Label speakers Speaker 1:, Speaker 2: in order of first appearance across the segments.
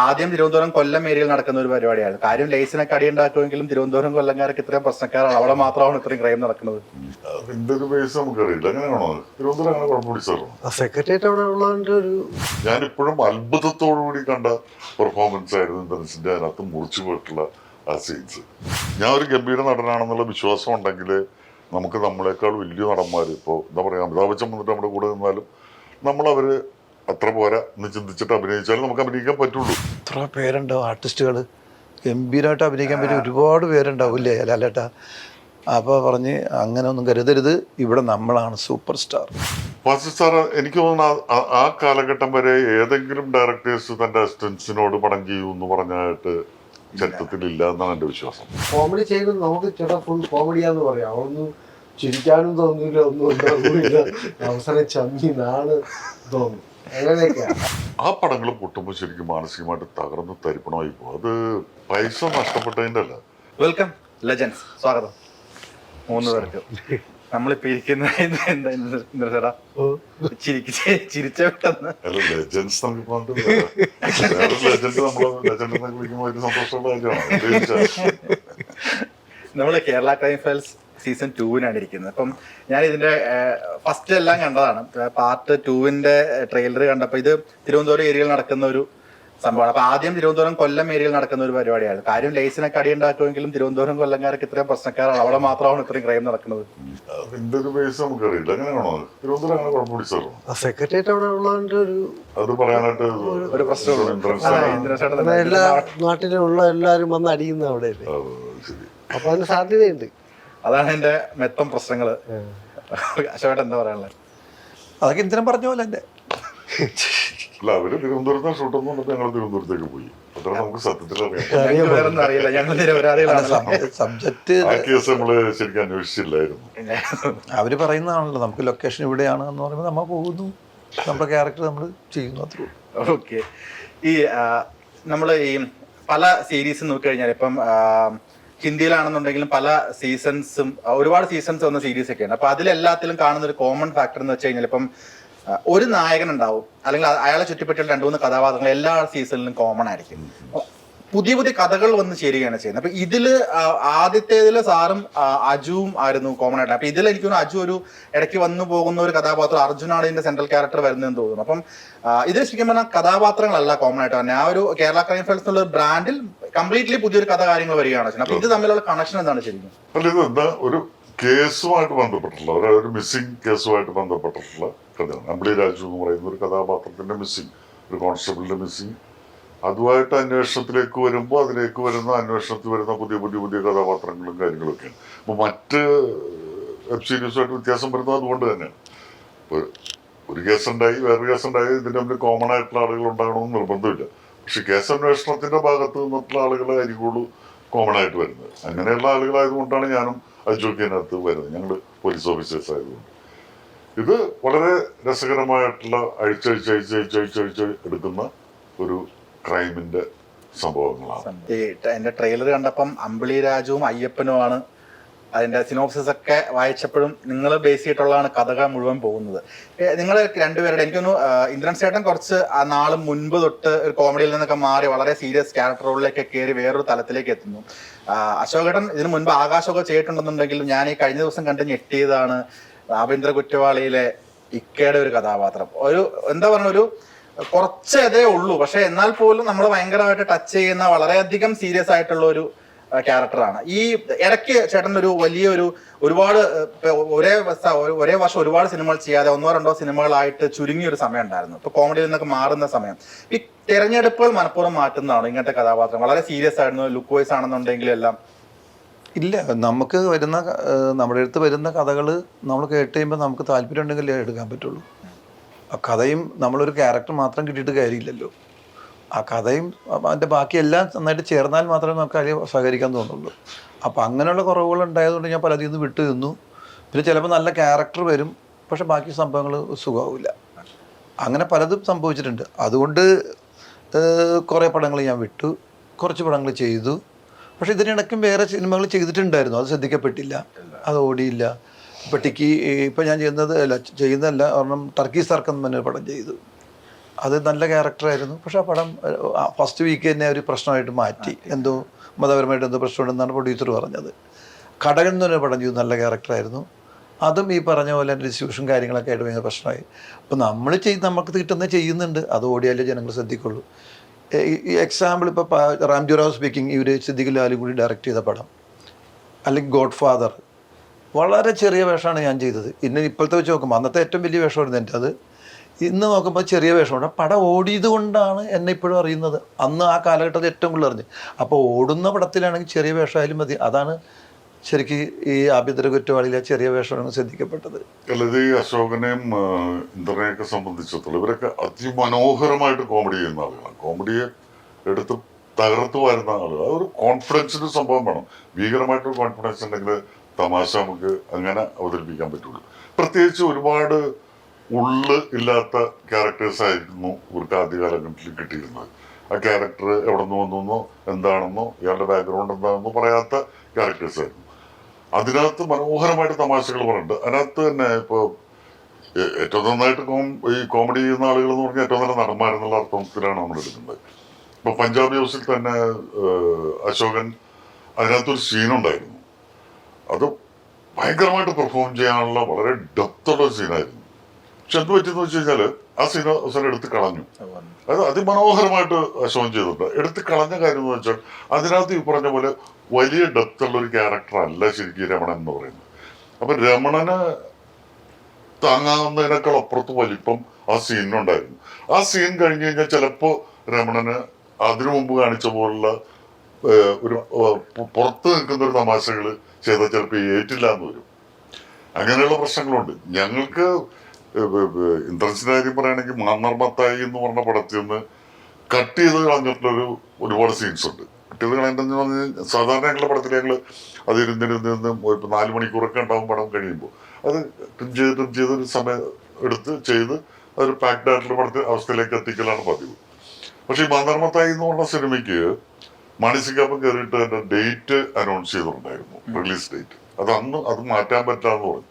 Speaker 1: ആദ്യം തിരുവനന്തപുരം കൊല്ലം ഏരിയയിൽ നടക്കുന്ന ഒരു പരിപാടിയാണ്. കാര്യം ലൈസിനൊക്കെ അടിയുണ്ടാക്കുമെങ്കിലും തിരുവനന്തപുരം കൊല്ലംകാർക്ക് ഇത്രയും പ്രശ്നക്കാരാണ്. അവിടെ മാത്രമാണ് ഇത്രയും ക്രൈം നടക്കുന്നത്.
Speaker 2: അതിന്റെ ഒരു ബേസ് നമുക്കറിയില്ല. അങ്ങനെയാണോ തിരുവനന്തപുരം അങ്ങനെ കുഴപ്പമില്ല?
Speaker 3: സെക്രട്ടേറിയറ്റ് അവിടെ ഉള്ളതിന്റെ ഒരു
Speaker 2: ഞാനിപ്പോഴും അത്ഭുതത്തോടുകൂടി കണ്ട പെർഫോമൻസ് ആയിരുന്നു ഇന്ദ്രൻസിന്റെ അതിനകത്ത് മുറിച്ചു പോയിട്ടുള്ള ആ സീൻസ്. ഞാൻ ഒരു ഗംഭീര നടനാണെന്നുള്ള വിശ്വാസം ഉണ്ടെങ്കിൽ നമുക്ക് നമ്മളെക്കാൾ വലിയ നടന്മാർ ഇപ്പോൾ എന്താ പറയുക അമിതാഭ് ബച്ചൻ വന്നിട്ട് നമ്മുടെ കൂടെ നിന്നാലും നമ്മളവര് അത്ര പോരാ എന്ന് ചിന്തിച്ചിട്ട് അഭിനയിച്ചാലും നമുക്ക് അഭിനയിക്കാൻ പറ്റുള്ളൂ.
Speaker 3: എത്ര പേരുണ്ടാവും ആർട്ടിസ്റ്റുകൾ ഗംഭീരമായിട്ട് അഭിനയിക്കാൻ പറ്റിയ ഒരുപാട് പേരുണ്ടാവില്ലേ ലാലേട്ടാ. അപ്പോൾ പറഞ്ഞ് അങ്ങനെ ഒന്നും കരുതരുത്, ഇവിടെ നമ്മളാണ് സൂപ്പർ സ്റ്റാർ.
Speaker 2: ഫാസിൽ സാർ എനിക്ക് തോന്നുന്നു ആ കാലഘട്ടം വരെ ഏതെങ്കിലും ഡയറക്ടേഴ്സ് തന്റെ അസിസ്റ്റൻസിനോട് പടം ചെയ്യൂ എന്ന് പറഞ്ഞായിട്ട് ചരിത്രത്തിലില്ല എന്നാണ് എന്റെ വിശ്വാസം.
Speaker 4: കോമഡി ചെയ്യുന്നത് നമുക്ക് ചേട്ടാ ഫുൾ കോമഡിയാന്ന് പറയാം. അതൊന്നും ചിരിക്കാനും തോന്നില്ല, ഒന്നും ഉണ്ടാവില്ല. അവസാനം ചമ്മീനാണ് തോന്നും. അങ്ങനെയൊക്കെയാ
Speaker 2: ആ പടങ്ങൾ പൊട്ടുമ്പോൾ ശരിക്കും മാനസികമായിട്ട് തകർന്ന് തരിപ്പണമായി പോകും. അത് പൈസ നഷ്ടപ്പെട്ടതിന്റെ അല്ല.
Speaker 1: വെൽക്കം ലെജൻസ്, സ്വാഗതം 3 പേർക്ക്. നമ്മളിപ്പോ ഇരിക്കുന്ന ചേട്ടാ ചിരിച്ച പെട്ടെന്ന്
Speaker 2: അല്ല ലെജൻസ് ലെജൻഡ് നമ്മള് ലെജൻഡ് എന്നൊക്കെ വിളിക്കുമ്പോൾ ഒരു സന്തോഷമുള്ള കാര്യമാണ്.
Speaker 1: നമ്മള് കേരള ക്രൈം ഫയൽസ് സീസൺ 2-നാണ് ഇരിക്കുന്നത്. അപ്പം ഞാൻ ഇതിന്റെ ഫസ്റ്റ് എല്ലാം കണ്ടതാണ്. പാർട്ട് 2-ന്റെ ട്രെയിലർ കണ്ടപ്പോൾ ഇത് തിരുവനന്തപുരം ഏരിയയിൽ നടക്കുന്ന ഒരു സംഭവമാണ്. അപ്പൊ ആദ്യം തിരുവനന്തപുരം കൊല്ലം ഏരിയയിൽ നടക്കുന്ന ഒരു പരിപാടിയാണ്. കാര്യം ലൈസിനൊക്കെ അടിയുണ്ടാക്കുമെങ്കിലും തിരുവനന്തപുരം കൊല്ലംകാർക്ക് ഇത്രയും പ്രശ്നക്കാരാണ്. അവിടെ മാത്രമാണ് ഇത്രയും ക്രൈം നടക്കുന്നത്.
Speaker 2: അതിന്റെ ഒരു ബേസ് നമുക്കറിയില്ല. അങ്ങനെയാണോ തിരുവനന്തപുരം അങ്ങനെ കുഴപ്പമില്ല?
Speaker 3: സെക്രട്ടേറിയറ്റ് അവിടെ ഉള്ളതിന്റെ ഒരു
Speaker 2: അത് പറയാനായിട്ട്
Speaker 1: ഒരു പ്രശ്നമുള്ളൂ.
Speaker 3: എല്ലാ നാട്ടിലുള്ള എല്ലാവരും വന്ന് അടിയുന്ന അവിടെ അപ്പൊ അതിന് സാധ്യതയുണ്ട്.
Speaker 1: അതാണ് എന്റെ മെത്തം പ്രശ്നങ്ങള്. അശോകേട്ടൻ എന്താ പറയാനുള്ളത്?
Speaker 3: അതൊക്കെ ഇന്ദ്രൻ പറഞ്ഞ പോലെ എന്റെ
Speaker 2: അല്ല അവര് തിരുവനന്തപുരത്ത് ഷൂട്ടൊന്നും വന്നിട്ട് ഞങ്ങൾ തിരുവനന്തപുരത്തേക്ക് പോയി. അത്ര നമുക്ക് സത്യത്തിൽ
Speaker 1: വേറൊന്നും അറിയില്ല. ഞങ്ങൾ നിരപരാധികളാണ്.
Speaker 3: സബ്ജക്ട്
Speaker 2: ആ കേസ് നമ്മള് ശരിക്കും അന്വേഷിച്ചില്ലായിരുന്നു.
Speaker 3: അവര് പറയുന്നതാണല്ലോ നമുക്ക് ലൊക്കേഷൻ ഇവിടെയാണ് എന്ന് പറയുമ്പോൾ നമ്മൾ പോകുന്നു, നമ്മുടെ ക്യാരക്ടർ നമ്മൾ ചെയ്യുന്നു, അത്രേ.
Speaker 1: ഓക്കെ. ഈ നമ്മള് ഈ പല സീരീസും നോക്കിക്കഴിഞ്ഞാൽ ഇപ്പം ഹിന്ദിയിലാണെന്നുണ്ടെങ്കിലും പല സീസൺസും ഒരുപാട് സീസൺസ് വന്ന സീരീസ് ഒക്കെയാണ്. അപ്പൊ അതിലെല്ലാത്തിലും കാണുന്ന ഒരു കോമൺ ഫാക്ടർ എന്ന് വെച്ച് കഴിഞ്ഞാൽ ഇപ്പം ഒരു നായകൻ ഉണ്ടാവും, അല്ലെങ്കിൽ അയാളെ ചുറ്റിപ്പറ്റിയുള്ള 2-3 കഥാപാത്രങ്ങൾ എല്ലാ സീസണിലും കോമൺ ആയിരിക്കും. പുതിയ പുതിയ കഥകൾ വന്ന് ചേരുകയാണ് ചെയ്യുന്നത്. അപ്പൊ ഇതില് ആദ്യത്തേതില് സാറും അജുവും ആയിരുന്നു കോമൺ ആയിട്ട്. അപ്പൊ ഇതിൽ എനിക്ക് അജു ഒരു ഇടയ്ക്ക് വന്നു പോകുന്ന ഒരു കഥാപാത്രം, അർജുനാണ് ഇതിന്റെ സെൻട്രൽ ക്യാരക്ടർ വരുന്നതെന്ന് തോന്നുന്നു. അപ്പം ഇതിൽ ശരിക്കും പറഞ്ഞാൽ കഥാപാത്രങ്ങളല്ല കോമൺ ആയിട്ട് തന്നെ. ആ ഒരു കേരള ക്രൈം ഫയൽസ് എന്നുള്ള ബ്രാൻഡിൽ കംപ്ലീറ്റ്ലി പുതിയൊരു കഥ കാര്യങ്ങൾ വരികയാണ് ചെയ്യുന്നത്. അപ്പൊ ഇത് തമ്മിലുള്ള കണക്ഷൻ എന്താണ് ശരിക്കും?
Speaker 2: അല്ല ഇത് എന്താ ഒരു കേസുമായിട്ട് ബന്ധപ്പെട്ടിട്ടുള്ള ഒരു മിസ്സിംഗ് കേസുമായിട്ട് ബന്ധപ്പെട്ടിട്ടുള്ള കഥയാണ്. അമ്പിളി രാജു എന്ന് പറയുന്ന ഒരു കഥാപാത്രത്തിന്റെ മിസ്സിംഗ്, ഒരു കോൺസ്റ്റബിളിന്റെ മിസ്സിംഗ്. അതുമായിട്ട് അന്വേഷണത്തിലേക്ക് വരുമ്പോൾ അതിലേക്ക് വരുന്ന അന്വേഷണത്തിൽ വരുന്ന പുതിയ പുതിയ പുതിയ കഥാപാത്രങ്ങളും കാര്യങ്ങളൊക്കെയാണ്. അപ്പൊ മറ്റ് വെബ് സീരീസുമായിട്ട് വ്യത്യാസം വരുന്നത് അതുകൊണ്ട് തന്നെയാണ്. ഒരു കേസുണ്ടായി വേറൊരു കേസുണ്ടായി ഇതിന്റെ മുന്നിൽ കോമൺ ആയിട്ടുള്ള ആളുകൾ ഉണ്ടാകണമെന്ന് നിർബന്ധമില്ല. പക്ഷെ കേസ് അന്വേഷണത്തിന്റെ ഭാഗത്ത് നിന്നിട്ടുള്ള ആളുകളായിരിക്കുള്ളൂ കോമൺ ആയിട്ട് വരുന്നത്. അങ്ങനെയുള്ള ആളുകളായതുകൊണ്ടാണ് ഞാനും അജുക്ക് അതിനകത്ത് വരുന്നത്. ഞങ്ങൾ പോലീസ് ഓഫീസേഴ്സ് ആയതുകൊണ്ട് ഇത് വളരെ രസകരമായിട്ടുള്ള അഴിച്ചഴിച്ച് എടുക്കുന്ന ഒരു ക്രൈമിന്റെ സംഭവങ്ങളാണ്.
Speaker 1: എന്റെ ട്രെയിലർ കണ്ടപ്പം അമ്പിളി രാജുവും അയ്യപ്പനുമാണ് അതിന്റെ സിനോപ്സിസ് ഒക്കെ വായിച്ചപ്പോഴും നിങ്ങൾ ബേസ് ചെയ്തിട്ടുള്ളതാണ് കഥകൾ മുഴുവൻ പോകുന്നത്. നിങ്ങൾ രണ്ടുപേരുടെ എനിക്കൊന്ന് ഇന്ദ്രൻ ചേട്ടൻ കുറച്ച് നാളും മുൻപ് തൊട്ട് ഒരു കോമഡിയിൽ നിന്നൊക്കെ മാറി വളരെ സീരിയസ് ക്യാരക്ടർ റോളിലേക്ക് കയറി വേറൊരു തലത്തിലേക്ക് എത്തുന്നു. അശോകേട്ടൻ ഇതിനു മുൻപ് ആകാശമൊക്കെ ചെയ്തിട്ടുണ്ടെന്നുണ്ടെങ്കിലും ഞാൻ ഈ കഴിഞ്ഞ ദിവസം കണ്ട് ഞെട്ടിയതാണ് ആഭ്യന്തര കുറ്റവാളിയിലെ ഇക്കയുടെ ഒരു കഥാപാത്രം. ഒരു എന്താ പറയുക, ഒരു കുറച്ചതേ ഉള്ളൂ, പക്ഷെ എന്നാൽ പോലും നമ്മൾ ഭയങ്കരമായിട്ട് ടച്ച് ചെയ്യുന്ന വളരെയധികം സീരിയസ് ആയിട്ടുള്ള ഒരു ക്യാരക്ടറാണ്. ഈ ഇടയ്ക്ക് ചേട്ടൻ ഒരു വലിയൊരു ഒരുപാട് ഒരേ വർഷം ഒരുപാട് സിനിമകൾ ചെയ്യാതെ 1-2 സിനിമകളായിട്ട് ചുരുങ്ങിയ ഒരു സമയം ഉണ്ടായിരുന്നു. ഇപ്പൊ കോമഡിയിൽ നിന്നൊക്കെ മാറുന്ന സമയം. ഈ തെരഞ്ഞെടുപ്പുകൾ മനഃപൂർവ്വം മാറ്റുന്നതാണ് ഇങ്ങനത്തെ കഥാപാത്രം. വളരെ സീരിയസ് ആയിരുന്നു, ലുക്ക് വൈസ് ആണെന്നുണ്ടെങ്കിലും എല്ലാം.
Speaker 3: ഇല്ല, നമുക്ക് വരുന്ന നമ്മുടെ അടുത്ത് വരുന്ന കഥകൾ നമ്മൾ കേട്ട് കഴിയുമ്പോൾ നമുക്ക് താല്പര്യം ഉണ്ടെങ്കിൽ എടുക്കാൻ പറ്റുള്ളൂ. ആ കഥയും നമ്മളൊരു ക്യാരക്ടർ മാത്രം കിട്ടിയിട്ട് കാര്യമില്ലല്ലോ. ആ കഥയും അതിൻ്റെ ബാക്കിയെല്ലാം നന്നായിട്ട് ചേർന്നാൽ മാത്രമേ നമുക്ക് അതിൽ സഹകരിക്കാൻ തോന്നുള്ളൂ. അപ്പോൾ അങ്ങനെയുള്ള കുറവുകൾ ഉണ്ടായതുകൊണ്ട് ഞാൻ പലതിൽ നിന്ന് വിട്ടു നിന്നു. പിന്നെ ചിലപ്പോൾ നല്ല ക്യാരക്ടർ വരും, പക്ഷെ ബാക്കി സംഭവങ്ങൾ സുഖമാവില്ല. അങ്ങനെ പലതും സംഭവിച്ചിട്ടുണ്ട്. അതുകൊണ്ട് കുറേ പടങ്ങൾ ഞാൻ വിട്ടു, കുറച്ച് പടങ്ങൾ ചെയ്തു. പക്ഷെ ഇതിനിടയ്ക്കും വേറെ സിനിമകൾ ചെയ്തിട്ടുണ്ടായിരുന്നു, അത് ശ്രദ്ധിക്കപ്പെട്ടില്ല, അത് ഓടിയില്ല. ഇപ്പം ഞാൻ ചെയ്യുന്നതല്ല ഒരെണ്ണം ടർക്കി സർക്കം എന്ന് പറഞ്ഞൊരു പടം ചെയ്തു. അത് നല്ല ക്യാരക്ടറായിരുന്നു. പക്ഷെ ആ പടം ഫസ്റ്റ് വീക്ക് തന്നെ ഒരു പ്രശ്നമായിട്ട് മാറ്റി. എന്തോ മതപരമായിട്ട് എന്തോ പ്രശ്നമുണ്ടെന്നാണ് പ്രൊഡ്യൂസർ പറഞ്ഞത്. കടകൻ എന്ന് പറഞ്ഞ പടം ചെയ്തു, നല്ല ക്യാരക്ടറായിരുന്നു. അതും ഈ പറഞ്ഞ പോലെ ഡിസ്ട്രിബ്യൂഷൻ കാര്യങ്ങളൊക്കെ ആയിട്ട് ഭയങ്കര പ്രശ്നമായി. അപ്പോൾ നമ്മൾ നമുക്ക് കിട്ടുന്നത് ചെയ്യുന്നുണ്ട്, അത് ഓടിയാലേ ജനങ്ങൾ ശ്രദ്ധിക്കുള്ളൂ. ഈ എക്സാമ്പിൾ ഇപ്പോൾ റാംജി റാവു സ്പീക്കിംഗ്, ഇവർ സിദ്ദിഖ് ലാലും കൂടി ഡയറക്റ്റ് ചെയ്ത പടം, അല്ലെങ്കിൽ ഗോഡ് ഫാദർ, വളരെ ചെറിയ വേഷമാണ് ഞാൻ ചെയ്തത്. ഇപ്പോഴത്തെ വെച്ച് നോക്കുമ്പോൾ അന്നത്തെ ഏറ്റവും വലിയ വേഷമായിരുന്നു എൻ്റെ അത്. ഇന്ന് നോക്കുമ്പോൾ ചെറിയ വേഷമുണ്ട്. പടം ഓടിയത് കൊണ്ടാണ് എന്നെ ഇപ്പോഴും അറിയുന്നത്. അന്ന് ആ കാലഘട്ടത്തിൽ ഏറ്റവും കൂടുതൽ അറിഞ്ഞ്. അപ്പോൾ ഓടുന്ന പടത്തിലാണെങ്കിൽ ചെറിയ വേഷമായാലും മതി. അതാണ് ശരിക്കും ഈ ആഭ്യന്തര കുറ്റവാളിയിലെ ചെറിയ വേഷമാണ് ശ്രദ്ധിക്കപ്പെട്ടത്.
Speaker 2: ലളിത അശോകനെയും ഇന്ദ്രനെയൊക്കെ സംബന്ധിച്ചിടത്തോളം ഇവരൊക്കെ അതിമനോഹരമായിട്ട് കോമഡി ചെയ്യുന്ന ആളുകളാണ്. കോമഡിയെ എടുത്ത് തകർത്ത് വരുന്ന ആളുകൾ. അതൊരു കോൺഫിഡൻസിന്റെ സംഭവം വേണം. ഭീകരമായിട്ടൊരു കോൺഫിഡൻസ് ഉണ്ടെങ്കിൽ തമാശ നമുക്ക് അങ്ങനെ അവതരിപ്പിക്കാൻ പറ്റുള്ളൂ. പ്രത്യേകിച്ച് ഒരുപാട് ഇല്ലാത്ത ക്യാരക്ടേഴ്സ് ആയിരുന്നു ഇവർക്ക് ആദ്യകാലഘട്ടത്തിൽ കിട്ടിയിരുന്നത്. ആ ക്യാരക്ടർ എവിടെ നിന്ന് വന്നെന്നോ എന്താണെന്നോ ഇയാളുടെ ബാക്ക്ഗ്രൗണ്ട് എന്താണെന്നോ പറയാത്ത ക്യാരക്ടേഴ്സ് ആയിരുന്നു. അതിനകത്ത് മനോഹരമായിട്ട് തമാശകൾ പറയുന്നുണ്ട്. അതിനകത്ത് തന്നെ ഇപ്പോൾ ഏറ്റവും നന്നായിട്ട് ഈ കോമഡി ചെയ്യുന്ന ആളുകൾ എന്ന് പറഞ്ഞാൽ ഏറ്റവും നല്ല നടന്മാരെന്നുള്ള അർത്ഥത്തിലാണ് നമ്മൾ എടുക്കുന്നത്. ഇപ്പൊ പഞ്ചാബി ഹൗസിൽ തന്നെ അശോകൻ, അതിനകത്തൊരു സീനുണ്ടായിരുന്നു. അത് ഭയങ്കരമായിട്ട് പെർഫോം ചെയ്യാനുള്ള വളരെ ഡെപ്തുള്ള ഒരു സീനായിരുന്നു. പക്ഷെ എന്ത് പറ്റിയെന്ന് വെച്ച് കഴിഞ്ഞാല് ആ സീൻ അവസരം എടുത്ത് കളഞ്ഞു. അത് അതിമനോഹരമായിട്ട് അശോകൻ ചെയ്തിട്ടുണ്ട്. എടുത്ത് കളഞ്ഞ കാര്യം എന്ന് വെച്ചാൽ അതിനകത്ത് ഈ പറഞ്ഞ പോലെ വലിയ ഡെപ്തുള്ള ഒരു ക്യാരക്ടർ അല്ല ശരിക്കും രമണൻ എന്ന് പറയുന്നത്. അപ്പൊ രമണന് താങ്ങാവുന്നതിനേക്കാൾ അപ്പുറത്ത് വലിപ്പം ആ സീനിനുണ്ടായിരുന്നു. ആ സീൻ കഴിഞ്ഞ് കഴിഞ്ഞാൽ ചിലപ്പോ രമണന് അതിനു മുമ്പ് കാണിച്ച പോലുള്ള ഒരു പുറത്ത് നിൽക്കുന്ന ഒരു തമാശകൾ ചെയ്താൽ ചിലപ്പോൾ ഏറ്റില്ല എന്ന് വരും. അങ്ങനെയുള്ള പ്രശ്നങ്ങളുണ്ട്. ഞങ്ങൾക്ക് ഇന്ദ്രൻസിന്റെ കാര്യം പറയുകയാണെങ്കിൽ മാന്നർമത്തായി എന്ന് പറഞ്ഞ പടത്തിൽ നിന്ന് കട്ട് ചെയ്ത് കളഞ്ഞിട്ടുള്ളൊരു ഒരുപാട് സീൻസ് ഉണ്ട്. കട്ട് ചെയ്ത് കളയേണ്ടതെന്ന് പറഞ്ഞാൽ സാധാരണ ഞങ്ങളുടെ പടത്തിൽ ഞങ്ങൾ അത് ഇരുന്നിരുന്ന് ഇപ്പോൾ 4 മണിക്കൂറൊക്കെ ഉണ്ടാവും പടം കഴിയുമ്പോൾ. അത് ട്രിം ചെയ്ത് ഒരു സമയം എടുത്ത് ചെയ്ത് അതൊരു പാക്ഡ് ആയിട്ടുള്ള പടത്തിൽ അവസ്ഥയിലേക്ക് എത്തിക്കലാണ് പതിവ്. പക്ഷെ ഈ മാന്നർമത്തായി എന്ന് പറഞ്ഞ സിനിമയ്ക്ക് മാനസികാപ്പം കയറിയിട്ട് അതിന്റെ ഡേറ്റ് അനൗൺസ് ചെയ്തിട്ടുണ്ടായിരുന്നു, റിലീസ് ഡേറ്റ്. അത് മാറ്റാൻ പറ്റാന്ന് പറഞ്ഞു.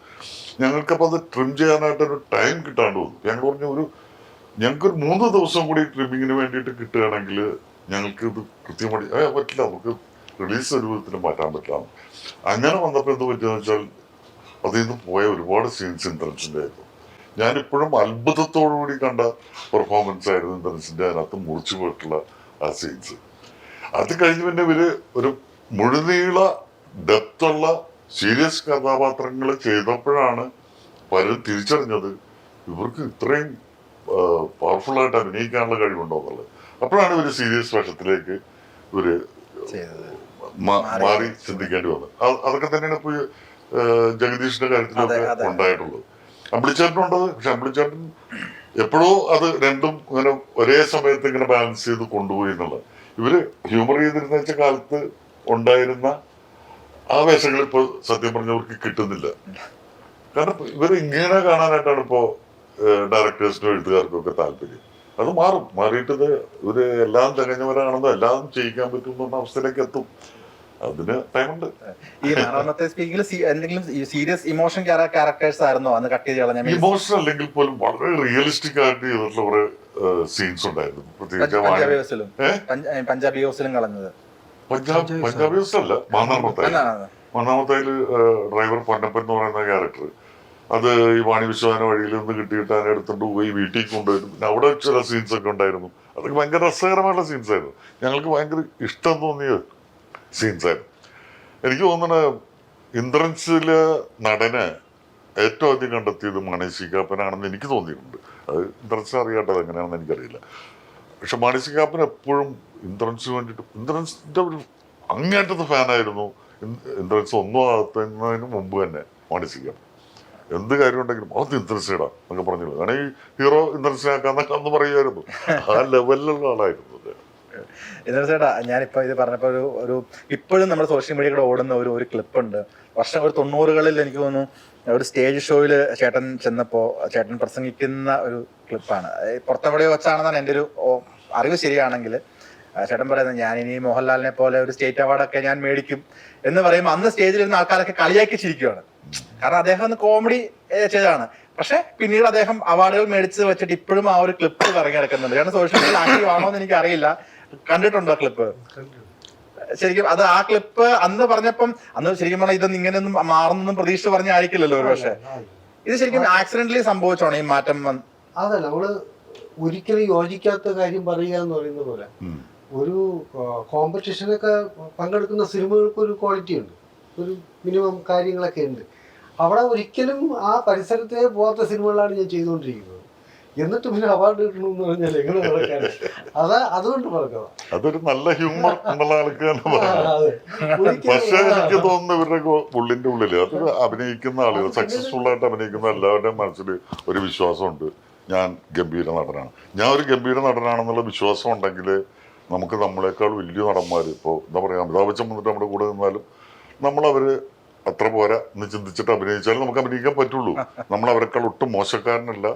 Speaker 2: ഞങ്ങൾക്കപ്പോൾ അത് ട്രിം ചെയ്യാനായിട്ടൊരു ടൈം കിട്ടാണ്ട് വന്നു. ഞങ്ങൾ പറഞ്ഞു ഞങ്ങൾക്കൊരു 3 ദിവസം കൂടി ട്രിമ്മിങ്ങിന് വേണ്ടിയിട്ട് കിട്ടുകയാണെങ്കിൽ ഞങ്ങൾക്ക് ഇത് കൃത്യമായി പറ്റില്ല, നമുക്ക് റിലീസ് ഒരു വിധത്തിൽ മാറ്റാൻ പറ്റില്ല. അങ്ങനെ വന്നപ്പോൾ എന്ത് പറ്റിയെന്ന് വെച്ചാൽ അതിൽ നിന്ന് പോയ ഒരുപാട് സീൻസ് ഇന്ദ്രൻസിന്റെ ആയിരുന്നു. ഞാനിപ്പോഴും അത്ഭുതത്തോടുകൂടി കണ്ട പെർഫോമൻസ് ആയിരുന്നു ഇന്ദ്രൻസിന്റെ. അതിനകത്ത് മുറിച്ചു പോയിട്ടുള്ള ആ സീൻസ്. അത് കഴിഞ്ഞ് പിന്നെ ഇവര് ഒരു മുഴുനീള ഡെപ്തുള്ള സീരിയസ് കഥാപാത്രങ്ങൾ ചെയ്തപ്പോഴാണ് പലരും തിരിച്ചറിഞ്ഞത് ഇവർക്ക് ഇത്രയും പവർഫുൾ ആയിട്ട് അഭിനയിക്കാനുള്ള കഴിവുണ്ടോ എന്നുള്ളത്. അപ്പോഴാണ് ഇവര് സീരിയസ് വേഷത്തിലേക്ക് ഇവര് മാറി ചിന്തിക്കേണ്ടി വന്നത്. അതൊക്കെ തന്നെയാണ് ഇപ്പൊ ജഗദീഷിന്റെ കാര്യത്തിലൊക്കെ ഉണ്ടായിട്ടുള്ളത്. അമ്പിളിച്ചേട്ടനുണ്ടത്. പക്ഷെ അമ്പിളിച്ചേട്ടൻ എപ്പോഴോ അത് രണ്ടും ഇങ്ങനെ ഒരേ സമയത്ത് ഇങ്ങനെ ബാലൻസ് ചെയ്ത് കൊണ്ടുപോയി എന്നുള്ളത്. ഇവര് ഹ്യൂമർ ചെയ്തിരുന്ന വെച്ച കാലത്ത് ഉണ്ടായിരുന്ന ആ വേഷങ്ങൾ ഇപ്പോൾ സത്യം പറഞ്ഞവർക്ക് കിട്ടുന്നില്ല. കാരണം ഇവർ ഇങ്ങനെ കാണാനായിട്ടാണ് ഇപ്പോ ഡയറക്ടേഴ്സിനും എഴുത്തുകാർക്കും ഒക്കെ താല്പര്യം. അത് മാറിയിട്ട് ഇവര് എല്ലാം തികഞ്ഞവരാണെന്നോ എല്ലാം ചെയ്യിക്കാൻ പറ്റും എന്ന അവസ്ഥയിലേക്ക് എത്തും. അതിന് ടൈമുണ്ട്.
Speaker 1: ഈ നാലാമത്തെ സ്പീക്കിൽ എന്തെങ്കിലും സീരിയസ് ഇമോഷൻ ക്യാരക്ടേഴ്സ് ആയിരുന്നോ അന്ന് കട്ട് ചെയ്ത് കളഞ്ഞ?
Speaker 2: ഇമോഷൻ അല്ലെങ്കിൽ പോലും വളരെ റിയലിസ്റ്റിക് ആയിട്ട് ചെയ്തിട്ടുള്ള കുറെ സീൻസ് ഉണ്ടായിരുന്നു. പ്രത്യേകിച്ച്
Speaker 1: പഞ്ചാബി ഹൗസിലും കളഞ്ഞത്.
Speaker 2: പഞ്ചാബി ഹൗസ് അല്ല, മാന്നാമത്തായില് ഡ്രൈവർ പൊന്നപ്പൻ എന്ന് പറയുന്ന ക്യാരക്ടർ, അത് ഈ വാണി വിശ്വനാഥ വഴിയിൽ നിന്ന് കിട്ടിയിട്ട് അതിനെ എടുത്തോണ്ട് പോയി വീട്ടിൽ കൊണ്ടുപോയിട്ട് പിന്നെ അവിടെ ചില സീൻസ് ഒക്കെ ഉണ്ടായിരുന്നു. അതൊക്കെ ഭയങ്കര രസകരമായിട്ടുള്ള സീൻസ് ആയിരുന്നു. ഞങ്ങൾക്ക് ഭയങ്കര ഇഷ്ടം തോന്നിയ സീൻസ് ആയിരുന്നു. എനിക്ക് തോന്നുന്നത് ഇന്ദ്രൻസിലെ നടനെ ഏറ്റവും ആദ്യം കണ്ടെത്തിയത് മാണി സി കാപ്പനാണെന്ന് എനിക്ക് തോന്നിയിട്ടുണ്ട്. അത് ഇന്ദ്രൻസിനെ അറിയാട്ടത് എങ്ങനെയാണെന്ന് എനിക്കറിയില്ല. പക്ഷെ മാണി സി കാപ്പൻ എപ്പോഴും ഇന്ദ്രൻസിന് വേണ്ടിയിട്ട് ഇന്ദ്രൻസിന്റെ ഒരു അങ്ങേറ്റത്തെ ഫാനായിരുന്നു. ഇന്ദ്രൻസ് ഒന്നും ആകുന്നതിന് മുമ്പ് തന്നെ മാണി സി കാപ്പൻ എന്ത് കാര്യം ഉണ്ടെങ്കിലും അത് ഇന്ദ്രൻസിടാം എന്നൊക്കെ പറഞ്ഞില്ല. വേണമെങ്കിൽ ഹീറോ ഇന്ദ്രൻസിനാക്കാന്നൊക്കെ അന്ന് പറയുമായിരുന്നു. ആ ലെവലിലുള്ള ആളായിരുന്നു.
Speaker 1: ചേട്ടാ, ഞാനിപ്പോ ഇത് പറഞ്ഞപ്പോ ഒരു ഇപ്പോഴും നമ്മുടെ സോഷ്യൽ മീഡിയ കൂടെ ഓടുന്ന ഒരു ക്ലിപ്പുണ്ട്. ഒരു 90കളിൽ എനിക്ക് തോന്നുന്നു ഒരു സ്റ്റേജ് ഷോയില് ചേട്ടൻ ചെന്നപ്പോ ചേട്ടൻ പ്രസംഗിക്കുന്ന ഒരു ക്ലിപ്പാണ്. പുറത്തെവിടെയോ വെച്ചാണെന്നാണ് എൻ്റെ ഒരു അറിവ് ശരിയാണെങ്കിൽ. ചേട്ടൻ പറയുന്നത് ഞാൻ ഇനി മോഹൻലാലിനെ പോലെ ഒരു സ്റ്റേറ്റ് അവാർഡൊക്കെ ഞാൻ മേടിക്കും എന്ന് പറയുമ്പോൾ അന്ന് സ്റ്റേജിൽ ഇരുന്ന ആൾക്കാരൊക്കെ കളിയാക്കി ചിരിക്കുകയാണ്. കാരണം അദ്ദേഹം ഒന്ന് കോമഡി ചെയ്തതാണ്. പക്ഷെ പിന്നീട് അദ്ദേഹം അവാർഡുകൾ മേടിച്ച് വെച്ചിട്ട് ഇപ്പോഴും ആ ഒരു ക്ലിപ്പ് ഇറങ്ങി കിടക്കുന്നുണ്ട്. കാരണം സോഷ്യൽ മീഡിയയിൽ ആക്റ്റീവ് ആണോ എന്ന് എനിക്ക് അറിയില്ല. കണ്ടിട്ടുണ്ടോ ക്ലിപ്പ്? ശരിക്കും അത് ആ ക്ലിപ്പ് അന്ന് പറഞ്ഞപ്പം അന്ന് ശരിക്കും പറഞ്ഞാൽ ഇതൊന്നും ഇങ്ങനെയൊന്നും മാറുന്നൊന്നും പ്രതീക്ഷ പറഞ്ഞായിരിക്കില്ലല്ലോ ഒരു പക്ഷെ. ഇത് ശരിക്കും ആക്സിഡന്റലി സംഭവിച്ചോണം ഈ മാറ്റം?
Speaker 4: അതല്ല, നമ്മള് ഒരിക്കലും യോജിക്കാത്ത കാര്യം പറയുക എന്ന് പറയുന്ന പോലെ ഒരു കോമ്പറ്റീഷനൊക്കെ പങ്കെടുക്കുന്ന സിനിമകൾക്ക് ഒരു ക്വാളിറ്റി ഉണ്ട്, ഒരു മിനിമം കാര്യങ്ങളൊക്കെ ഉണ്ട്. അവിടെ ഒരിക്കലും ആ പരിസരത്തെ പോകാത്ത സിനിമകളാണ് ഞാൻ ചെയ്തുകൊണ്ടിരിക്കുന്നത്. എന്നിട്ട് പിന്നെ അവാർഡ് കിട്ടണമെന്ന് പറഞ്ഞാൽ എങ്ങനെ നടക്കാണ്? അതുകൊണ്ട് പറഞ്ഞതാ.
Speaker 2: അതൊരു നല്ല ഹ്യൂമർ എന്നുള്ള ആൾക്ക് തന്നെ പറയാം. പക്ഷെ എനിക്ക് തോന്നുന്നു ഇവരുടെ ഉള്ളിന്റെ ഉള്ളില് അത് അഭിനയിക്കുന്ന ആളുകൾ, സക്സസ്ഫുൾ ആയിട്ട് അഭിനയിക്കുന്ന എല്ലാവരുടെയും മനസ്സിൽ ഒരു വിശ്വാസമുണ്ട്, ഞാൻ ഗംഭീര നടനാണ്, ഞാൻ ഒരു ഗംഭീര നടനാണെന്നുള്ള വിശ്വാസം ഉണ്ടെങ്കിൽ നമുക്ക് നമ്മളെക്കാൾ വലിയ നടന്മാർ, ഇപ്പോൾ എന്താ പറയുക, അമിതാഭ് ബച്ചൻ വന്നിട്ട് നമ്മുടെ കൂടെ നിന്നാലും നമ്മളവര് അത്ര പോരാ എന്ന് ചിന്തിച്ചിട്ട് അഭിനയിച്ചാലും നമുക്ക് അഭിനയിക്കാൻ പറ്റുള്ളൂ. നമ്മൾ അവരെക്കാൾ ഒട്ടും മോശക്കാരനല്ല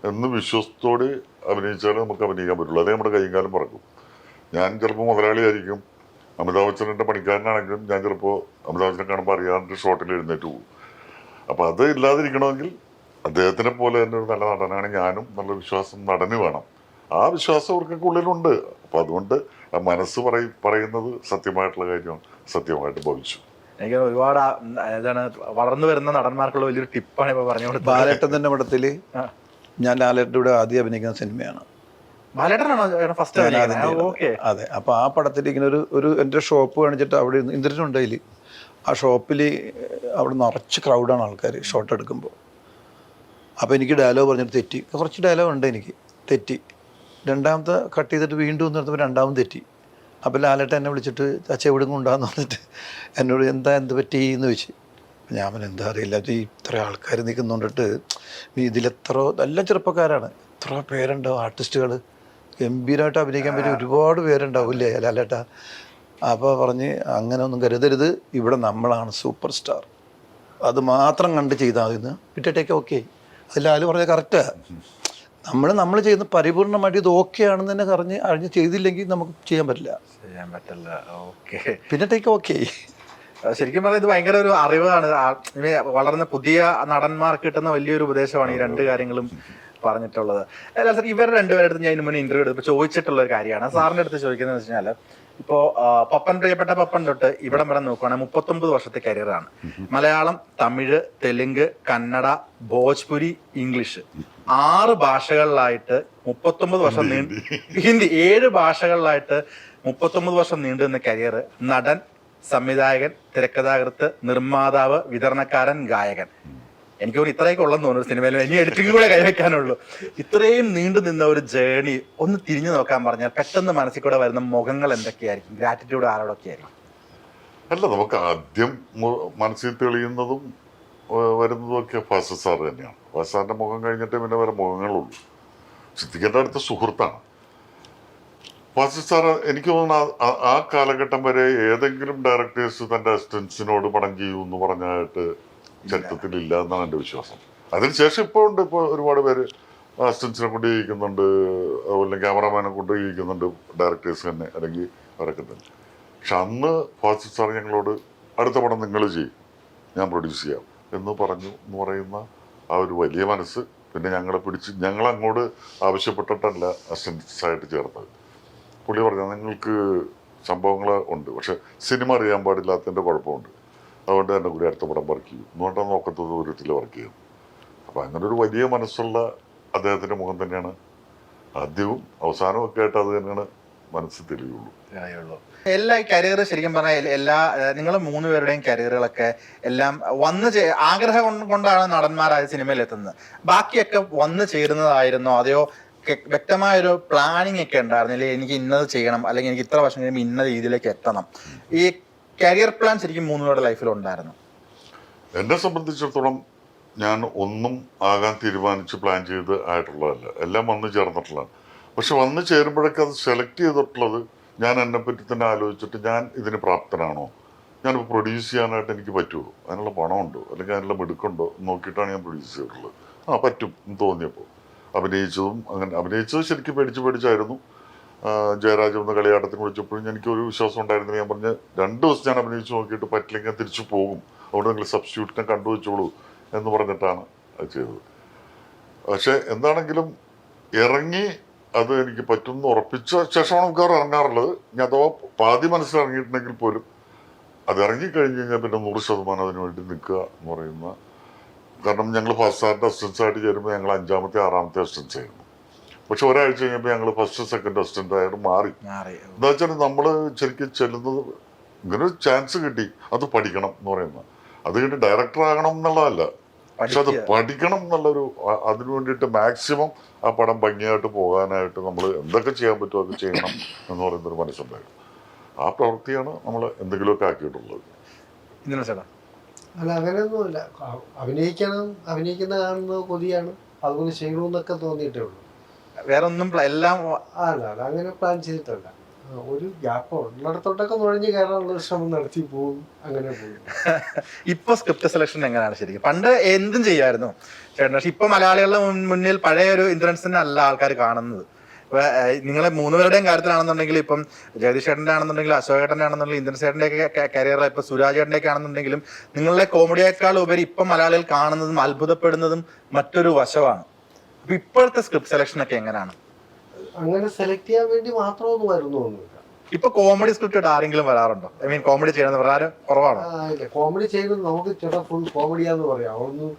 Speaker 2: എന്ന് വിശ്വാസത്തോട് അഭിനയിച്ചാലും നമുക്ക് അഭിനയിക്കാൻ പറ്റുള്ളൂ. അല്ലെങ്കിൽ നമ്മുടെ കൈയും കാലം പറക്കും. ഞാൻ ചിലപ്പോൾ മുതലാളിയായിരിക്കും, അമിതാഭ് ബച്ചൻ്റെ പണിക്കാരനാണെങ്കിലും ഞാൻ ചിലപ്പോൾ അമിതാഭ് ബച്ചനെ കാണുമ്പോൾ അറിയാണ്ട് ഷോട്ടിൽ എഴുന്നേറ്റ് പോകും. അപ്പം അത് ഇല്ലാതിരിക്കണമെങ്കിൽ അദ്ദേഹത്തിനെ പോലെ തന്നെ ഒരു നല്ല നടനാണ് ഞാനും, നല്ല വിശ്വാസം നടന് വേണം. ആ വിശ്വാസം അവർക്കൊക്കെ ഉള്ളിലുണ്ട്. അപ്പം അതുകൊണ്ട് ആ മനസ്സ് പറയുന്നത് സത്യമായിട്ടുള്ള കാര്യമാണ്, സത്യമായിട്ട് ഭവിച്ചു.
Speaker 1: എനിക്ക് ഒരുപാട് എന്താണ് വളർന്നു വരുന്ന നടന്മാർക്കുള്ള വലിയൊരു ടിപ്പാണ് ഇപ്പൊ പറഞ്ഞു കൊടുത്തത്.
Speaker 3: ബാലേട്ടൻ തന്നെ പടത്തില് ഞാൻ ലാലേട്ടൻ്റെ കൂടെ ആദ്യം അഭിനയിക്കുന്ന സിനിമയാണ്.
Speaker 1: ബാലേട്ടനാണോ ഫസ്റ്റ്?
Speaker 3: അതെ. അപ്പൊ ആ പടത്തിൽ ഇങ്ങനെ ഒരു എൻ്റെ ഷോപ്പ് കാണിച്ചിട്ട് അവിടെ ഇന്ദ്രനുണ്ട് അതിൽ. ആ ഷോപ്പിൽ അവിടെ നിറച്ച് ക്രൗഡാണ് ആൾക്കാർ ഷോട്ട് എടുക്കുമ്പോൾ. അപ്പോൾ എനിക്ക് ഡയലോഗ് പറഞ്ഞിട്ട് തെറ്റി, കുറച്ച് ഡയലോഗ് ഉണ്ട്, എനിക്ക് തെറ്റി. രണ്ടാമത്തെ കട്ട് ചെയ്തിട്ട് വീണ്ടും നിർത്തുമ്പോൾ രണ്ടാമത് തെറ്റി. അപ്പോൾ ലാലേട്ടൻ എന്നെ വിളിച്ചിട്ട് അച്ഛ എവിടെ കൊണ്ടാന്ന് പറഞ്ഞിട്ട് എന്നോട് എന്ത് പറ്റി എന്ന് ചോദിച്ചു. ഞാൻ എന്താ അറിയില്ല, ഇത്ര ആൾക്കാർ നിൽക്കുന്നുണ്ടിട്ട് ഇതിലെത്ര നല്ല ചെറുപ്പക്കാരാണ്, എത്ര പേരുണ്ടാവും, ആർട്ടിസ്റ്റുകൾ ഗംഭീരമായിട്ട് അഭിനയിക്കാൻ പറ്റിയ ഒരുപാട് പേരുണ്ടാവില്ലേ ലാലേട്ടാ. അപ്പോൾ പറഞ്ഞ് അങ്ങനെ ഒന്നും കരുതരുത്, ഇവിടെ നമ്മളാണ് സൂപ്പർ സ്റ്റാർ, അത് മാത്രം കണ്ട് ചെയ്താൽ മതി. വിട്ടിട്ടേക്ക് ഓക്കെ. അത് ലാല് പറഞ്ഞാൽ കറക്റ്റാണ്. നമ്മൾ ചെയ്യുന്ന പരിപൂർണമായിട്ട് ഇത് ഓക്കെ ആണെന്ന് തന്നെ അറിഞ്ഞ് ചെയ്തില്ലെങ്കിൽ നമുക്ക് ചെയ്യാൻ പറ്റില്ല.
Speaker 1: ഓക്കെ,
Speaker 3: പിന്നെ ടേക്ക് ഓക്കെ.
Speaker 1: ശരിക്കും പറഞ്ഞാൽ ഇത് ഭയങ്കര ഒരു അറിവാണ്. വളർന്ന പുതിയ നടന്മാർക്ക് കിട്ടുന്ന വലിയൊരു ഉപദേശമാണ് ഈ രണ്ട് കാര്യങ്ങളും പറഞ്ഞിട്ടുള്ളത്. അല്ല സാർ, ഇവർ രണ്ടുപേരുടെ അടുത്ത് ഞാൻ ഇതിന് മുന്നേ ഇന്റർവ്യൂ എടുത്തപ്പോൾ ചോദിച്ചിട്ടുള്ള ഒരു കാര്യമാണ് സാറിന്റെ അടുത്ത് ചോദിക്കുന്നത് വെച്ച് കഴിഞ്ഞാൽ, ഇപ്പോ പ്രിയപ്പെട്ട പപ്പൻ തൊട്ട് ഇവിടം വരെ നോക്കുകയാണെങ്കിൽ 39 വർഷത്തെ കരിയറാണ്. മലയാളം, തമിഴ്, തെലുങ്ക്, കന്നഡ, ഭോജ്പുരി, ഇംഗ്ലീഷ് 6 ഭാഷകളിലായിട്ട് 39 വർഷം ഹിന്ദി 7 ഭാഷകളിലായിട്ട് 39 വർഷം നീണ്ടു നിന്ന കരിയർ. നടൻ, സംവിധായകൻ, തിരക്കഥാകൃത്ത്, നിർമ്മാതാവ്, വിതരണക്കാരൻ, ഗായകൻ. എനിക്ക് തോന്നുന്നു ഇത്രയൊക്കെ ഉള്ളെന്ന് തോന്നുന്നു സിനിമയിൽ. ഇനി എഡിറ്റിംഗ് കൂടെ കൈവയ്ക്കാനുള്ളൂ. ഇത്രയും നീണ്ടു നിന്ന ഒരു ജേണി ഒന്ന് തിരിഞ്ഞു നോക്കാൻ പറഞ്ഞാൽ പെട്ടെന്ന് മനസ്സിൽ കൂടെ വരുന്ന മുഖങ്ങൾ എന്തൊക്കെയായിരിക്കും? ഗ്രാറ്റിറ്റ്യൂഡ് ആരോടൊക്കെ ആയിരിക്കും?
Speaker 2: അല്ല, നമുക്ക് ആദ്യം മനസ്സിൽ തെളിയുന്നതും വരുന്നതും ഒക്കെ ഫാസിൽ സാർ തന്നെയാണ്. ഫാസിൽ സാറിന്റെ മുഖം കഴിഞ്ഞിട്ട് പിന്നെ വേറെ മുഖങ്ങളുള്ളൂ. സിദ്ദിഖിന്റെ അടുത്ത സുഹൃത്താണ് ഫാസിൽ സാർ. എനിക്ക് തോന്നുന്നു ആ കാലഘട്ടം വരെ ഏതെങ്കിലും ഡയറക്ടേഴ്സ് തന്റെ അസിസ്റ്റൻസിനോട് പടം ചെയ്യൂ എന്ന് പറഞ്ഞായിട്ട് ചരിത്രത്തിലില്ല എന്നാണ് എൻ്റെ വിശ്വാസം. അതിനുശേഷം ഇപ്പോൾ ഉണ്ട്, ഇപ്പോൾ ഒരുപാട് പേര് അസിസ്റ്റൻസിനെ കൊണ്ട് ചെയ്യിക്കുന്നുണ്ട്, അതുപോലെ ക്യാമറമാനെ കൊണ്ട് ചെയ്യിക്കുന്നുണ്ട്, ഡയറക്ടേഴ്സ് തന്നെ അല്ലെങ്കിൽ അവരൊക്കെ തന്നെ. പക്ഷെ അന്ന് ഫാസിൽ സാർ ഞങ്ങളോട് അടുത്ത പടം നിങ്ങൾ ചെയ്യും, ഞാൻ പ്രൊഡ്യൂസ് ചെയ്യാം എന്ന് പറഞ്ഞു എന്ന് പറയുന്ന ആ ഒരു വലിയ മനസ്സ്. പിന്നെ ഞങ്ങളെ പിടിച്ച് ഞങ്ങളങ്ങോട്ട് ആവശ്യപ്പെട്ടിട്ടല്ല അസിസ്റ്റൻസായിട്ട് ചേർത്തത്. പുള്ളി പറഞ്ഞാൽ നിങ്ങൾക്ക് സംഭവങ്ങൾ ഉണ്ട്, പക്ഷെ സിനിമ അറിയാൻ പാടില്ലാത്തതിൻ്റെ കുഴപ്പമുണ്ട്, അതുകൊണ്ട് തന്നെ കൂടി അടുത്ത പടം വർക്ക് ചെയ്യും എന്നുകൊണ്ടാണ് നോക്കത്ത ദൂരത്തിൽ വർക്ക് ചെയ്യുന്നത്. അപ്പം അങ്ങനെ ഒരു വലിയ മനസ്സുള്ള അദ്ദേഹത്തിൻ്റെ മുഖം തന്നെയാണ് ആദ്യവും അവസാനവും ഒക്കെ ആയിട്ട് അത് തന്നെയാണ് മനസ്സിൽ തെളിയുള്ളൂ.
Speaker 1: എല്ലാ കരിയർ ശരിക്കും പറഞ്ഞാൽ നിങ്ങൾ 3 പേരുടെയും കരിയറുകളൊക്കെ എല്ലാം ആഗ്രഹം കൊണ്ടാണ് നടന്മാരായ സിനിമയിൽ എത്തുന്നത്. ബാക്കിയൊക്കെ വന്നു ചേരുന്നതായിരുന്നോ, അതെയോ വ്യക്തമായൊരു പ്ലാനിങ് ഒക്കെ ഉണ്ടായിരുന്നില്ലേ? എനിക്ക് ഇന്നത് ചെയ്യണം, അല്ലെങ്കിൽ എനിക്ക് ഇത്ര വർഷം കഴിയുമ്പോൾ ഇന്ന രീതിയിലേക്ക് എത്തണം. ഈ കരിയർ പ്ലാൻ ശരിക്കും 3 പേരുടെ ലൈഫിൽ ഉണ്ടായിരുന്നു?
Speaker 2: എന്നെ സംബന്ധിച്ചിടത്തോളം ഞാൻ ഒന്നും ആകാൻ തീരുമാനിച്ച് പ്ലാൻ ചെയ്ത് ആയിട്ടുള്ളതല്ല, എല്ലാം വന്നു ചേർന്നിട്ടുള്ളതാണ്. പക്ഷെ വന്നു ചേരുമ്പോഴൊക്കെ അത് സെലക്ട് ചെയ്തിട്ടുള്ളത് ഞാൻ എന്നെപ്പറ്റി തന്നെ ആലോചിച്ചിട്ട്, ഞാൻ ഇതിന് പ്രാപ്തനാണോ, ഞാനിപ്പോൾ പ്രൊഡ്യൂസ് ചെയ്യാനായിട്ട് എനിക്ക് പറ്റുമോ, അതിനുള്ള പണമുണ്ടോ, അല്ലെങ്കിൽ അതിനുള്ള മിടുക്കുണ്ടോ നോക്കിയിട്ടാണ് ഞാൻ പ്രൊഡ്യൂസ് ചെയ്തിട്ടുള്ളത്. പറ്റും എന്ന് തോന്നിയപ്പോൾ അഭിനയിച്ചത് ശരിക്കും പേടിച്ചായിരുന്നു. ജയരാജ് എന്ന കളിയാട്ടത്തിന് വിളിച്ചപ്പോഴും എനിക്കൊരു വിശ്വാസം ഉണ്ടായിരുന്നില്ല. ഞാൻ പറഞ്ഞ് 2 ദിവസം ഞാൻ അഭിനയിച്ച് നോക്കിയിട്ട് പറ്റില്ലെങ്കിൽ തിരിച്ചു പോകും, അവിടെ നിങ്ങൾ സബ്സ്റ്റിറ്റ്യൂട്ടിനെ കണ്ടുവച്ചോളൂ എന്ന് പറഞ്ഞിട്ടാണ് അത് ചെയ്തത്. പക്ഷെ എന്താണെങ്കിലും ഇറങ്ങി അത് എനിക്ക് പറ്റുമെന്ന് ഉറപ്പിച്ച ശേഷമാണ് നമുക്ക് ഇറങ്ങാറുള്ളത്. ഞാൻ അഥവാ പാതി മനസ്സിലിറങ്ങിയിട്ടുണ്ടെങ്കിൽ പോലും അത് ഇറങ്ങിക്കഴിഞ്ഞ് കഴിഞ്ഞാൽ പിന്നെ 100% അതിന് വേണ്ടി നിൽക്കുക എന്ന് പറയുന്ന. കാരണം ഞങ്ങൾ ഫസ്റ്റ് സാറിൻ്റെ അസിസ്റ്റൻസ് ആയിട്ട് ചേരുമ്പോൾ ഞങ്ങൾ 5ാമത്തെ 6ാമത്തെ അസിസ്റ്റൻസ് ആയിരുന്നു. പക്ഷെ ഒരാഴ്ച കഴിഞ്ഞപ്പോൾ ഞങ്ങൾ ഫസ്റ്റ് സെക്കൻഡ് അസിസ്റ്റന്റ് ആയിട്ട് മാറി. എന്താ വെച്ചാൽ നമ്മൾ ശരിക്കും ചെല്ലുന്നത് ഇങ്ങനെ ഒരു ചാൻസ് കിട്ടി, അത് പഠിക്കണം എന്ന് പറയുന്നത്. അത് കഴിഞ്ഞ് ഡയറക്ടർ ആകണം എന്നുള്ളതല്ല, പക്ഷെ അത് പഠിക്കണം എന്നുള്ളൊരു അതിനു വേണ്ടിയിട്ട് മാക്സിമം ആ പടം ഭംഗിയായിട്ട് പോകാനായിട്ട് നമ്മൾ എന്തൊക്കെ ചെയ്യാൻ പറ്റുമോ അത് ചെയ്യണം എന്ന് പറയുന്നൊരു മനസ്സുണ്ടായിരുന്നു. ആ പ്രവൃത്തിയാണ് നമ്മൾ എന്തെങ്കിലുമൊക്കെ ആക്കിയിട്ടുള്ളത്.
Speaker 4: അല്ല, അങ്ങനെയൊന്നുമില്ല. അഭിനയിക്കുന്ന കാണുന്നത് കൊതിയാണ്, അതുപോലെ ചെയ്യണമെന്നൊക്കെ തോന്നിയിട്ടേ ഉള്ളൂ.
Speaker 1: വേറെ ഒന്നും എല്ലാം
Speaker 4: അല്ല അങ്ങനെ പ്ലാൻ ചെയ്തിട്ടല്ല. ഒരു ഗ്യാപ്പ് ഉള്ളിടത്തോട്ടൊക്കെ നുഴഞ്ഞു കയറാനുള്ള ശ്രമം നടത്തി പോകും, അങ്ങനെ പോകും.
Speaker 1: ഇപ്പൊ സ്ക്രിപ്റ്റ് സെലക്ഷൻ എങ്ങനെയാണ് ശരിക്കും? പണ്ട് എന്തും ചെയ്യായിരുന്നു ചേട്ടൻ, പക്ഷെ ഇപ്പൊ മലയാളികളുടെ മുന്നിൽ പഴയ ഒരു ഇന്ദ്രൻസിനെ അല്ല ആൾക്കാർ കാണുന്നത്. ഇപ്പൊ നിങ്ങളെ 3 പേരുടെയും കാര്യത്തിലാണെന്നുണ്ടെങ്കിൽ, ഇപ്പം ജഗദീഷ് ചേട്ടൻ്റെ ആണെന്നുണ്ടെങ്കിൽ, അശോക് ചേട്ടൻ്റെ ആണെന്നുണ്ടെങ്കിൽ, ഇന്ദ്രൻ ചേട്ടൻ്റെ ഒക്കെ കരിയർ, ഇപ്പൊ സുരാജ് ചേട്ടൻ്റെ ഒക്കെ ആണെന്നുണ്ടെങ്കിലും, നിങ്ങളുടെ കോമഡിയേക്കാൾ ഉപരി ഇപ്പം മലയാളികൾ കാണുന്നതും അത്ഭുതപ്പെടുന്നതും മറ്റൊരു വശമാണ്. അപ്പൊ ഇപ്പോഴത്തെ സ്ക്രിപ്റ്റ് സെലക്ഷൻ ഒക്കെ എങ്ങനെയാണ്?
Speaker 4: അങ്ങനെ സെലക്ട് ചെയ്യാൻ വേണ്ടി മാത്രമൊന്നും വരുന്നൊന്നുമില്ല.
Speaker 1: ഇപ്പൊ കോമഡി സ്ക്രിപ്റ്റ് ആരെങ്കിലും വരാറുണ്ടോ? ഐ മീൻ കോമഡി ചെയ്യുന്നത് വളരെ കുറവാണോ?
Speaker 4: ഇല്ല, കോമഡി ചെയ്യുന്നത് നമുക്ക് ചേട്ടാ ഫുൾ കോമഡിയാന്ന് പറയാം. ഒന്നും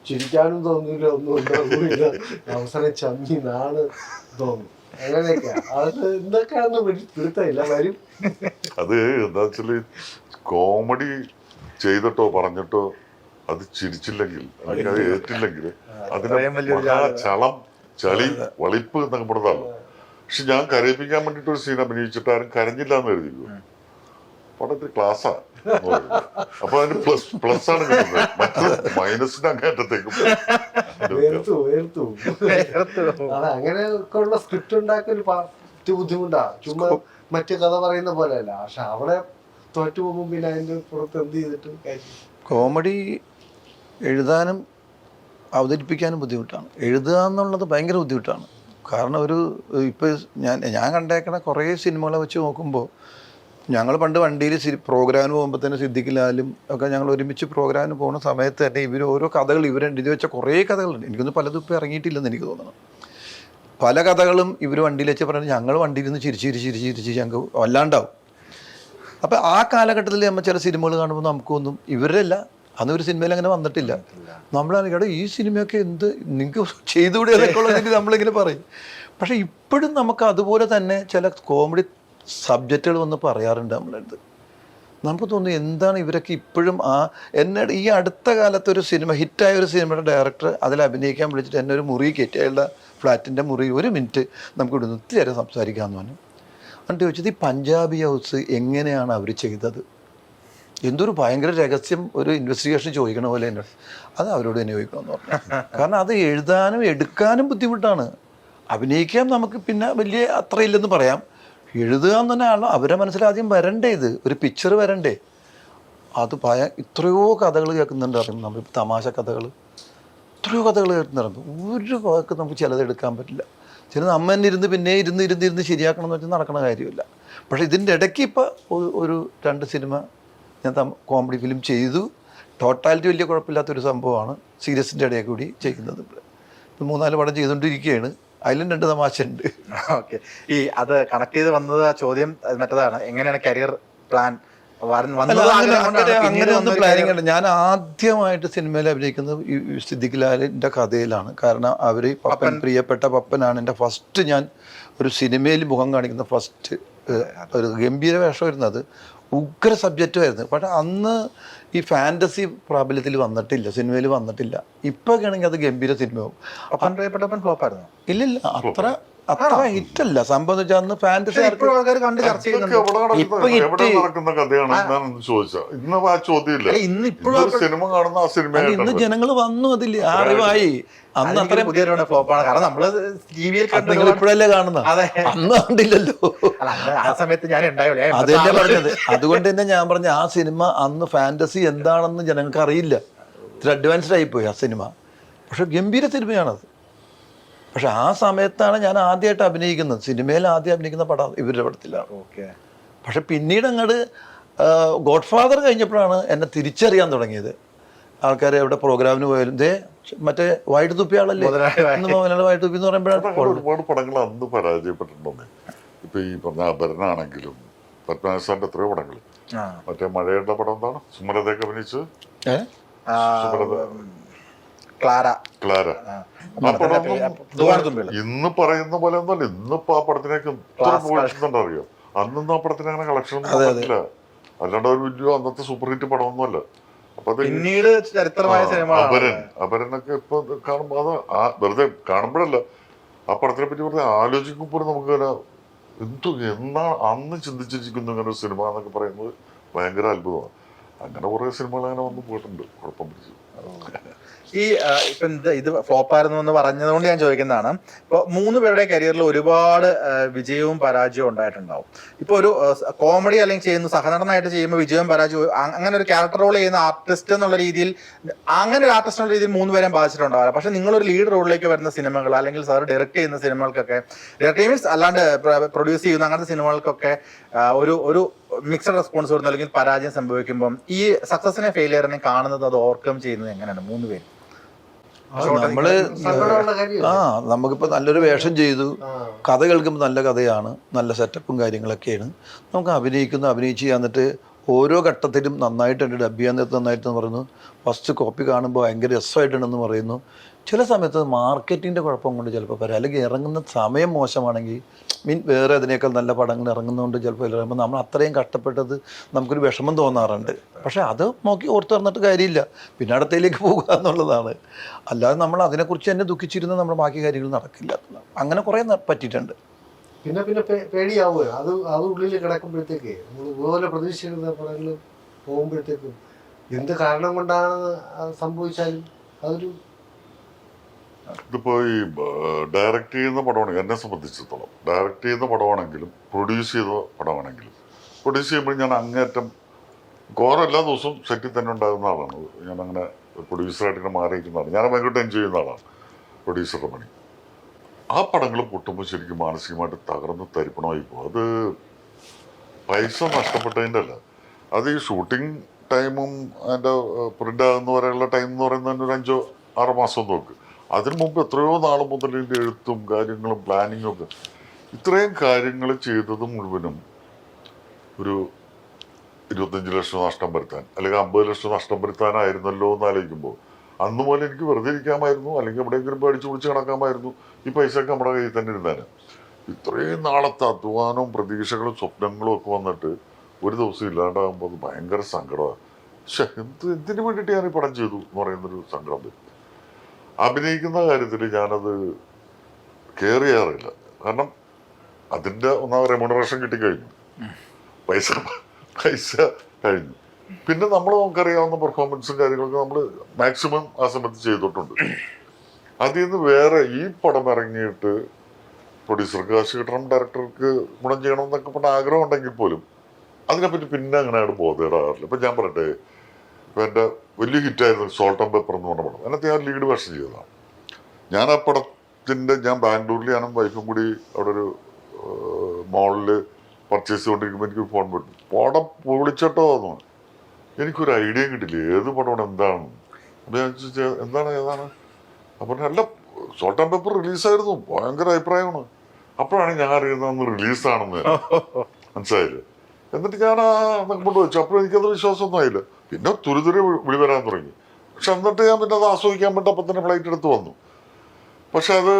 Speaker 4: ചിരിക്കാനും തോന്നില്ല, ഒന്നും ഉണ്ടാവില്ല. അവസാനം ചമ്മി നാണ് തോന്നും, അങ്ങനെയൊക്കെയാ. അത് എന്തൊക്കെയാണെന്ന് പിടുത്തമില്ല, വരും.
Speaker 2: അത് എന്താ വെച്ചാല് കോമഡി ചെയ്തിട്ടോ പറഞ്ഞിട്ടോ അത് ചിരിച്ചില്ലെങ്കിൽ, അല്ലെങ്കിൽ അത് ഏറ്റില്ലെങ്കിൽ അതിന് ചളം ചളി വളിപ്പ് എന്നൊക്കെ പെടുന്നതാണ്. പക്ഷെ ഞാൻ കരയിപ്പിക്കാൻ വേണ്ടിട്ട് ഒരു സീൻ അഭിനയിച്ചിട്ട് ആരും കരഞ്ഞില്ല എന്ന് കരുതിക്കോ, പടത്തിൽ ക്ലാസ്സാ. അപ്പൊ അതിന് പ്ലസ് ആണ് കിട്ടുന്നത്, മറ്റത് മൈനസിന് അങ്ങേറ്റത്തേക്കും
Speaker 4: അതെ. അങ്ങനെയൊക്കെ ഉള്ള സ്ക്രിപ്റ്റ് ഉണ്ടാക്കൽ ബുദ്ധിമുട്ടാ. ചുമ്മാ മറ്റു കഥ പറയുന്ന പോലെയല്ല. പക്ഷെ അവിടെ തോറ്റു പോകുമ്പോൾ പിന്നെ അതിന്റെ പുറത്ത് എന്ത് ചെയ്തിട്ടും കാര്യം.
Speaker 3: കോമഡി എഴുതാനും അവതരിപ്പിക്കാനും ബുദ്ധിമുട്ടാണ്. എഴുതുക എന്നുള്ളത് ഭയങ്കര ബുദ്ധിമുട്ടാണ്. കാരണം ഇപ്പോൾ ഞാൻ കണ്ടേക്കണ കുറേ സിനിമകളെ വെച്ച് നോക്കുമ്പോൾ, ഞങ്ങൾ പണ്ട് വണ്ടിയിൽ പ്രോഗ്രാമിന് പോകുമ്പോൾ തന്നെ സിദ്ദിഖിലാലും ഒക്കെ ഞങ്ങൾ ഒരുമിച്ച് പ്രോഗ്രാമിന് പോകുന്ന സമയത്ത് തന്നെ ഇവർ ഓരോ കഥകൾ എഴുതി വെച്ച കുറേ കഥകളുണ്ട്. എനിക്കൊന്നും പലതും ഇപ്പോൾ ഇറങ്ങിയിട്ടില്ലെന്ന് എനിക്ക് തോന്നണം. പല കഥകളും ഇവർ വണ്ടിയിൽ വെച്ച് പറഞ്ഞാൽ ഞങ്ങൾ വണ്ടിയിൽ നിന്ന് ചിരിച്ച് ഞങ്ങൾക്ക് വല്ലാണ്ടാവും. അപ്പം ആ കാലഘട്ടത്തിൽ നമ്മൾ ചില സിനിമകൾ കാണുമ്പോൾ നമുക്കൊന്നും ഇവരല്ല, അന്ന് ഒരു സിനിമയിൽ അങ്ങനെ വന്നിട്ടില്ല. നമ്മളാണെങ്കിൽ ഈ സിനിമയൊക്കെ എന്ത് നിങ്ങൾക്ക് ചെയ്തുകൂടി അതൊക്കെ ഉള്ളതെങ്കിൽ നമ്മളിങ്ങനെ പറയും. പക്ഷെ ഇപ്പോഴും നമുക്ക് അതുപോലെ തന്നെ ചില കോമഡി സബ്ജക്റ്റുകൾ വന്ന് പറയാറുണ്ട് നമ്മളടുത്ത്. നമുക്ക് തോന്നുന്നു എന്താണ് ഇവരൊക്കെ ഇപ്പോഴും എന്നോട് ഈ അടുത്ത കാലത്ത് ഒരു സിനിമ ഹിറ്റായ ഒരു സിനിമയുടെ ഡയറക്ടർ അതിൽ അഭിനയിക്കാൻ വിളിച്ചിട്ട് എന്നെ ഒരു മുറി കയറ്റി, അയാളുടെ ഫ്ലാറ്റിൻ്റെ മുറി 1 മിനിറ്റ് നമുക്ക് ഇവിടെ ഒത്തിരി നേരം സംസാരിക്കാമെന്ന് പറഞ്ഞു. എന്നിട്ട് ചോദിച്ചത് ഈ പഞ്ചാബി ഹൗസ് എങ്ങനെയാണ് അവർ ചെയ്തത്, എന്തൊരു ഭയങ്കര രഹസ്യം, ഒരു ഇൻവെസ്റ്റിഗേഷൻ ചോദിക്കണ പോലെ തന്നെ. അത് അവരോട് തന്നെ ചോദിക്കണമെന്ന് പറഞ്ഞു. കാരണം അത് എഴുതാനും എടുക്കാനും ബുദ്ധിമുട്ടാണ്. അഭിനയിക്കാൻ നമുക്ക് പിന്നെ വലിയ അത്രയില്ലെന്ന് പറയാം. എഴുതുക എന്ന് തന്നെ ആണല്ലോ അവരെ മനസ്സിലാദ്യം വരണ്ടേ, ഒരു പിക്ചർ വരണ്ടേ. അത് ഇത്രയോ കഥകൾ കേൾക്കുന്നുണ്ട് അറിയും നമ്മൾ, തമാശ കഥകൾ എത്രയോ കഥകൾ കേൾക്കുന്നുണ്ട്. ഒരു വാക്ക് നമുക്ക് ചിലത് എടുക്കാൻ പറ്റില്ല. ചിലത് അമ്മ തന്നെ ഇരുന്ന് പിന്നെ ഇരുന്ന് ശരിയാക്കണം എന്ന് വെച്ചാൽ നടക്കുന്ന കാര്യമില്ല. പക്ഷേ ഇതിൻ്റെ ഇടയ്ക്ക് ഇപ്പോൾ ഒരു 2 സിനിമ ഞാൻ കോമഡി ഫിലിം ചെയ്തു. ടോട്ടാലിറ്റി വലിയ കുഴപ്പമില്ലാത്തൊരു സംഭവമാണ്. സീരിയസിൻ്റെ ഇടയിൽ കൂടി ചെയ്യുന്നത്. ഇപ്പം 3-4 പടം ചെയ്തുകൊണ്ടിരിക്കുകയാണ്. അതിലും 2 തമാശ ഉണ്ട്.
Speaker 1: ഓക്കെ. അത് കണക്ട് ചെയ്ത് വന്നത് ആ ചോദ്യം മറ്റതാണ്, എങ്ങനെയാണ് കരിയർ പ്ലാൻ?
Speaker 3: അങ്ങനെ ഒന്നും പ്ലാനിങ് ഉണ്ട്. ഞാൻ ആദ്യമായിട്ട് സിനിമയിൽ അഭിനയിക്കുന്നത് ഈ സിദ്ദിഖ് ലാലിൻ്റെ കഥയിലാണ്. കാരണം അവർ പ്രിയപ്പെട്ട പപ്പനാണ് എൻ്റെ ഫസ്റ്റ് ഞാൻ ഒരു സിനിമയിൽ മുഖം കാണിക്കുന്ന ഫസ്റ്റ് ഒരു ഗംഭീര വേഷമായിരുന്നു. അത് ഉഗ്ര സബ്ജക്റ്റുമായിരുന്നു. പക്ഷെ അന്ന് ഈ ഫാൻറ്റസി പ്രാബല്യത്തിൽ വന്നിട്ടില്ല, സിനിമയിൽ വന്നിട്ടില്ല. ഇപ്പൊക്കെ ആണെങ്കിൽ അത് ഗംഭീര സിനിമയാവും.
Speaker 1: ഫ്ലോപ്പായിരുന്നു?
Speaker 3: ഇല്ലില്ല, അത്ര ഹിറ്റല്ല സംഭവം എന്ന് വെച്ചാൽ അന്ന് ഫാൻറ്റസി
Speaker 1: ആൾക്കാർ കണ്ട് ചർച്ച ചെയ്യുന്നുണ്ട്.
Speaker 3: ഇന്ന് ജനങ്ങൾ വന്നു, അതിൽ അറിവായി. അന്ന് അത്രയും
Speaker 1: പുതിയ ഫ്ലോപ്പാണ്. കാരണം നമ്മള്
Speaker 3: നിങ്ങൾ ഇപ്പോഴല്ലേ കാണുന്ന, അന്ന് കണ്ടില്ലല്ലോ.
Speaker 1: ആ സമയത്ത് ഞാൻ ഉണ്ടാവില്ല,
Speaker 3: അതെന്നെ പറഞ്ഞത്. അതുകൊണ്ട് തന്നെ ഞാൻ പറഞ്ഞ ആ സിനിമ അന്ന് ഫാൻറ്റസി എന്താണെന്ന് ജനങ്ങൾക്ക് അറിയില്ല. ഇത്ര അഡ്വാൻസ്ഡ് ആയിപ്പോയി ആ സിനിമ. പക്ഷെ ഗംഭീര സിനിമയാണത്. പക്ഷെ ആ സമയത്താണ് ഞാൻ ആദ്യമായിട്ട് അഭിനയിക്കുന്നത്. സിനിമയിൽ ആദ്യം അഭിനയിക്കുന്ന പടം ഇവരുടെ പടത്തിലാണ്.
Speaker 1: ഓക്കെ.
Speaker 3: പക്ഷെ പിന്നീട് അങ്ങോട്ട് ഗോഡ് ഫാദർ കഴിഞ്ഞപ്പോഴാണ് എന്നെ തിരിച്ചറിയാൻ തുടങ്ങിയത്. ആൾക്കാർ എവിടെ പ്രോഗ്രാമിന് പോയാലും മറ്റേ വൈകിട്ട് തുപ്പിയ ആളല്ലേ ഇന്ന് മോഹൻലാൽ വൈകിട്ട് തുപ്പി എന്ന് പറയുമ്പോഴാണ്
Speaker 2: അങ്ങനെ ഒരുപാട് പടങ്ങൾ അന്ന് പരാജയപ്പെട്ടിട്ടുണ്ടെന്നേ. ഇപ്പൊ ഈ പറഞ്ഞ അപരനാണെങ്കിലും പത്മനാഭ സാറിന്റെ എത്രയോ പടങ്ങൾ,
Speaker 1: ആ.
Speaker 2: മറ്റേ മഴയുടെ പടം എന്താണ് സുമലതയൊക്കെ അഭിനയിച്ച്
Speaker 1: ആ, ക്ലാര
Speaker 2: ക്ലാര,
Speaker 1: ആ.
Speaker 2: ആ പടമൊന്നും
Speaker 1: തൂവാനത്തുമ്പികള്.
Speaker 2: ഇന്ന് പറയുന്ന പോലെ ഒന്നുമല്ല. ഇന്നിപ്പോ ആ പടത്തിനേക്ക് ഇത്ര പോയിട്ടുണ്ടോ അറിയോ? അന്നൊന്നും ആ പടത്തിന് അങ്ങനെ കളക്ഷൻ ഒന്നും പറ്റില്ല. അല്ലാണ്ട് ഒരു വലിയ അന്നത്തെ സൂപ്പർ ഹിറ്റ് പടമൊന്നുമല്ല. അപ്പൊ അത്
Speaker 1: പിന്നീട് ചരിത്രമായ സിനിമ
Speaker 2: അപരനൊക്കെ ഇപ്പൊ കാണുമ്പോ അത് വെറുതെ കാണുമ്പോഴല്ല, ആ പടത്തിനെ പറ്റി വെറുതെ ആലോചിക്കുമ്പോൾ നമുക്ക് എന്നാ അന്ന് ചിന്തിച്ചിരിക്കുന്നു ഇങ്ങനെ ഒരു സിനിമ എന്നൊക്കെ പറയുന്നത് ഭയങ്കര അത്ഭുതമാണ്. അങ്ങനെ കുറെ സിനിമകൾ അങ്ങനെ വന്നു പോയിട്ടുണ്ട്, കുഴപ്പം പിടിച്ചു.
Speaker 1: ഈ ഇപ്പൊ ഇത് ഫ്ലോപ്പായിരുന്നു എന്ന് പറഞ്ഞതുകൊണ്ട് ഞാൻ ചോദിക്കുന്നതാണ്. ഇപ്പൊ 3 പേരുടെ കരിയറിൽ ഒരുപാട് വിജയവും പരാജയവും ഉണ്ടായിട്ടുണ്ടാവും. ഇപ്പൊ ഒരു കോമഡി അല്ലെങ്കിൽ ചെയ്യുന്ന സഹനടനായിട്ട് ചെയ്യുമ്പോൾ വിജയവും പരാജയവും അങ്ങനെ ഒരു ക്യാരക്ടർ റോൾ ചെയ്യുന്ന ആർട്ടിസ്റ്റ് എന്നുള്ള രീതിയിൽ, അങ്ങനെ ഒരു ആർട്ടിസ്റ്റ് എന്നുള്ള രീതിയിൽ 3 പേരും ബാധിച്ചിട്ടുണ്ടാവില്ല. പക്ഷെ നിങ്ങളൊരു ലീഡ് റോളിലേക്ക് വരുന്ന സിനിമകൾ അല്ലെങ്കിൽ സാർ ഡയറക്ട് ചെയ്യുന്ന സിനിമകൾക്കൊക്കെ, ഡയറക്ട് മീൻസ് അല്ലാണ്ട് പ്രൊഡ്യൂസ് ചെയ്യുന്ന അങ്ങനത്തെ സിനിമകൾക്കൊക്കെ ഒരു മിക്സഡ് റെസ്പോൺസ് വരുന്നു അല്ലെങ്കിൽ പരാജയം സംഭവിക്കുമ്പോൾ ഈ സക്സസിനെ ഫെയിലിയറിനെ കാണുന്നത്, അത് ഓവർകം ചെയ്യുന്നത് എങ്ങനെയാണ് 3 പേര്?
Speaker 3: നമ്മള്
Speaker 4: സങ്കടമുള്ള കാര്യം.
Speaker 3: നമുക്കിപ്പോൾ നല്ലൊരു വേഷം ചെയ്തു, കഥ കേൾക്കുമ്പോൾ നല്ല കഥയാണ്, നല്ല സെറ്റപ്പും കാര്യങ്ങളൊക്കെയാണ്, നമുക്ക് അഭിനയിച്ച് എന്നിട്ട് ഓരോ ഘട്ടത്തിലും നന്നായിട്ടുണ്ട്, ഡബ് ചെയ്യാൻ നേരത്ത് നന്നായിട്ടെന്ന് പറയുന്നു, ഫസ്റ്റ് കോപ്പി കാണുമ്പോൾ ഭയങ്കര രസമായിട്ടുണ്ടെന്ന് പറയുന്നു. ചില സമയത്ത് മാർക്കറ്റിൻ്റെ കുഴപ്പം കൊണ്ട് ചിലപ്പോൾ പറയാം, അല്ലെങ്കിൽ ഇറങ്ങുന്ന സമയം മോശമാണെങ്കിൽ വേറെ അതിനേക്കാൾ നല്ല പടങ്ങൾ ഇറങ്ങുന്നതുകൊണ്ട് ചിലപ്പോൾ ഇറങ്ങുമ്പോൾ നമ്മൾ അത്രയും കഷ്ടപ്പെട്ടത് നമുക്കൊരു വിഷമം തോന്നാറുണ്ട്. പക്ഷേ അത് നോക്കി ഓർത്ത് പറഞ്ഞിട്ട് കാര്യമില്ല, പിന്നെ അടുത്തയിലേക്ക് പോകുക എന്നുള്ളതാണ്. അല്ലാതെ നമ്മൾ അതിനെക്കുറിച്ച് തന്നെ ദുഃഖിച്ചിരുന്ന നമ്മുടെ ബാക്കി കാര്യങ്ങൾ നടക്കില്ല. അങ്ങനെ കുറേ പറ്റിയിട്ടുണ്ട്.
Speaker 4: പിന്നെ പേടിയാവുക, അത് ഉള്ളിൽ കിടക്കുമ്പോഴത്തേക്ക് നമ്മൾ ഇതുപോലെ പ്രതീക്ഷിക്കുന്ന പടങ്ങൾ പോകുമ്പോഴത്തേക്കും എന്ത് കാരണം കൊണ്ടാണ് അത് സംഭവിച്ചാലും അതൊരു
Speaker 2: ഇതിപ്പോ ഈ ഡയറക്റ്റ് ചെയ്യുന്ന പടമാണെങ്കിൽ, എന്നെ സംബന്ധിച്ചിടത്തോളം ഡയറക്റ്റ് ചെയ്യുന്ന പടമാണെങ്കിലും പ്രൊഡ്യൂസ് ചെയ്ത പടമാണെങ്കിലും, പ്രൊഡ്യൂസ് ചെയ്യുമ്പോൾ ഞാൻ അങ്ങേറ്റം എല്ലാ ദിവസവും സെറ്റിൽ തന്നെ ഉണ്ടാകുന്ന ആളാണ് ഞാൻ. അങ്ങനെ പ്രൊഡ്യൂസറായിട്ട് ഇങ്ങനെ മാറിയിരിക്കുന്നതാണ് ഞാൻ. ഭയങ്കര എൻജോയ് ചെയ്യുന്ന ആളാണ് പ്രൊഡ്യൂസറുടെ പണി. ആ പടങ്ങൾ പൊട്ടുമ്പോൾ ശരിക്കും മാനസികമായിട്ട് തകർന്ന് തരിപ്പണമായി പോകും. അത് പൈസ നഷ്ടപ്പെട്ടതിൻ്റെ അല്ല, അത് ഈ ഷൂട്ടിംഗ് ടൈമും അതിൻ്റെ പ്രിൻ്റ് ആകുന്ന വരെയുള്ള ടൈം എന്ന് പറയുന്നത് ഒരു 5-6 മാസം നോക്ക്. അതിനു മുമ്പ് എത്രയോ നാൾ മുതൽ ഇതിൻ്റെ എഴുത്തും കാര്യങ്ങളും പ്ലാനിങ്ങും ഒക്കെ, ഇത്രയും കാര്യങ്ങൾ ചെയ്തത് മുഴുവനും ഒരു 25 ലക്ഷം നഷ്ടം വരുത്താൻ അല്ലെങ്കിൽ 50 ലക്ഷം നഷ്ടം വരുത്താനായിരുന്നല്ലോ എന്ന് ആലോചിക്കുമ്പോൾ അന്ന് പോലെ എനിക്ക് വെറുതെ ഇരിക്കാമായിരുന്നു, അല്ലെങ്കിൽ എവിടെയെങ്കിലും പേടിച്ച് പിടിച്ച് കിടക്കാമായിരുന്നു. ഈ പൈസയൊക്കെ നമ്മുടെ കയ്യിൽ തന്നെ ഇരുന്നേനെ. ഇത്രയും നാളത്തെ അധ്വാനവും പ്രതീക്ഷകളും സ്വപ്നങ്ങളും ഒക്കെ വന്നിട്ട് ഒരു ദിവസം ഇല്ലാണ്ടാകുമ്പോൾ അത് ഭയങ്കര സങ്കടമാണ്. പക്ഷെ എന്തിനു വേണ്ടിയിട്ട് ഞാൻ ഈ പടം ചെയ്തു എന്ന് പറയുന്നൊരു സങ്കടം വരും. അഭിനയിക്കുന്ന കാര്യത്തിൽ ഞാനത് കെയർ ചെയ്യാറില്ല. കാരണം അതിൻ്റെ റെമ്യൂണറേഷൻ കിട്ടിക്കഴിഞ്ഞു, പൈസ കഴിഞ്ഞു. പിന്നെ നമുക്കറിയാവുന്ന പെർഫോമൻസും കാര്യങ്ങളൊക്കെ നമ്മൾ മാക്സിമം ആ സമയത്ത് ചെയ്തിട്ടുണ്ട്. അതിൽ നിന്ന് വേറെ ഈ പടം ഇറങ്ങിയിട്ട് പ്രൊഡ്യൂസർക്ക് കാശ് കിട്ടണം, ഡയറക്ടർക്ക് ഗുണം ചെയ്യണം എന്നൊക്കെ പറഞ്ഞ ആഗ്രഹം ഉണ്ടെങ്കിൽ പോലും അതിനെപ്പറ്റി പിന്നെ അങ്ങനെ അവിടെ ബോധേടാറില്ല. ഇപ്പം ഞാൻ പറയട്ടെ, ഇപ്പം എൻ്റെ വലിയ ഹിറ്റായിരുന്നു സോൾട്ട് ആൻഡ് പെപ്പർ എന്ന് പറഞ്ഞ പടം. അതിനകത്ത് ഞാൻ ലീഡ് വേഷം ചെയ്തതാണ്. ഞാൻ ആ പടത്തിൻ്റെ ബാംഗ്ലൂരിൽ ഞാനും വൈഫും കൂടി അവിടെ ഒരു മോളിൽ പർച്ചേസ് ചെയ്തുകൊണ്ടിരിക്കുമ്പോൾ എനിക്ക് ഫോൺ വരും, പടം പൊളിച്ചട്ടോ എന്ന്. എനിക്കൊരു ഐഡിയ കിട്ടില്ല ഏത് പടമാണ് എന്താണ്. അപ്പം ഞാൻ ചോദിച്ചാൽ ഏതാണ് അപ്പം അല്ല, സോൾട്ട് ആൻഡ് പെപ്പർ റിലീസായിരുന്നു, ഭയങ്കര അഭിപ്രായമാണ്. അപ്പോഴാണ് ഞാൻ അറിയുന്നത് റിലീസാണെന്ന്. മനസ്സിലായില്ലേ? എന്നിട്ട് ഞാൻ കൊണ്ട് വെച്ചു. അപ്പോഴും എനിക്കത് വിശ്വാസമൊന്നും ആയില്ല. പിന്നെ തുരുതുരി വിളി വരാൻ തുടങ്ങി. പക്ഷെ എന്നിട്ട് ഞാൻ പിന്നെ അത് ആസ്വദിക്കാൻ വേണ്ടി അപ്പം തന്നെ ഫ്ലൈറ്റ് എടുത്ത് വന്നു. പക്ഷെ അത്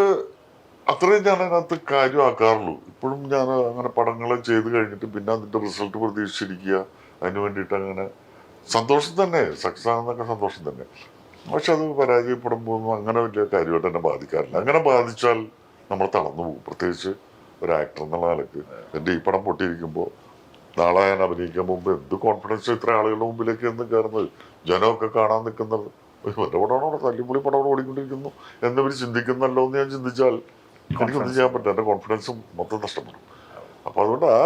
Speaker 2: അത്രയും ഞാൻ അതിനകത്ത് കാര്യമാക്കാറുള്ളൂ. ഇപ്പോഴും ഞാൻ അങ്ങനെ പടങ്ങൾ ചെയ്ത് കഴിഞ്ഞിട്ട് പിന്നെ അതിൻ്റെ റിസൾട്ട് പ്രതീക്ഷിച്ചിരിക്കുക, അതിന് വേണ്ടിയിട്ട് അങ്ങനെ സന്തോഷം തന്നെ, സക്സസ് ആകുന്നതൊക്കെ സന്തോഷം തന്നെ. പക്ഷെ അത് പരാജയപ്പെടുമ്പോൾ അങ്ങനെ വലിയ കാര്യമായിട്ട് എന്നെ ബാധിക്കാറില്ല. അങ്ങനെ ബാധിച്ചാൽ നമ്മൾ തളർന്നു പോകും. പ്രത്യേകിച്ച് ഒരു ആക്ടർ എന്നുള്ള നിലക്ക് എൻ്റെ ഈ പടം പൊട്ടിയിരിക്കുമ്പോൾ നാളെ ഞാൻ അഭിനയിക്കാൻ മുമ്പ് എന്ത് കോൺഫിഡൻസ് ഇത്ര ആളുകളുടെ മുമ്പിലേക്ക് എന്ന് കയറുന്നത്, ജനമൊക്കെ കാണാൻ നിൽക്കുന്നത് എൻ്റെ പടമാണോ അവിടെ തല്ലിപ്പൊളി പടം ഓടിക്കൊണ്ടിരിക്കുന്നു എന്നിവർ ചിന്തിക്കുന്നല്ലോ എന്ന് ഞാൻ ചിന്തിച്ചാൽ എനിക്കൊന്നും ചെയ്യാൻ പറ്റില്ല. എൻ്റെ കോൺഫിഡൻസും മൊത്തം നഷ്ടപ്പെടും. അപ്പോൾ അതുകൊണ്ട് ആ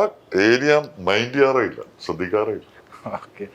Speaker 2: ഏരിയ മൈൻഡ് ചെയ്യാറേ ഇല്ല, ശ്രദ്ധിക്കാറേ ഇല്ല.
Speaker 1: ഓക്കെ.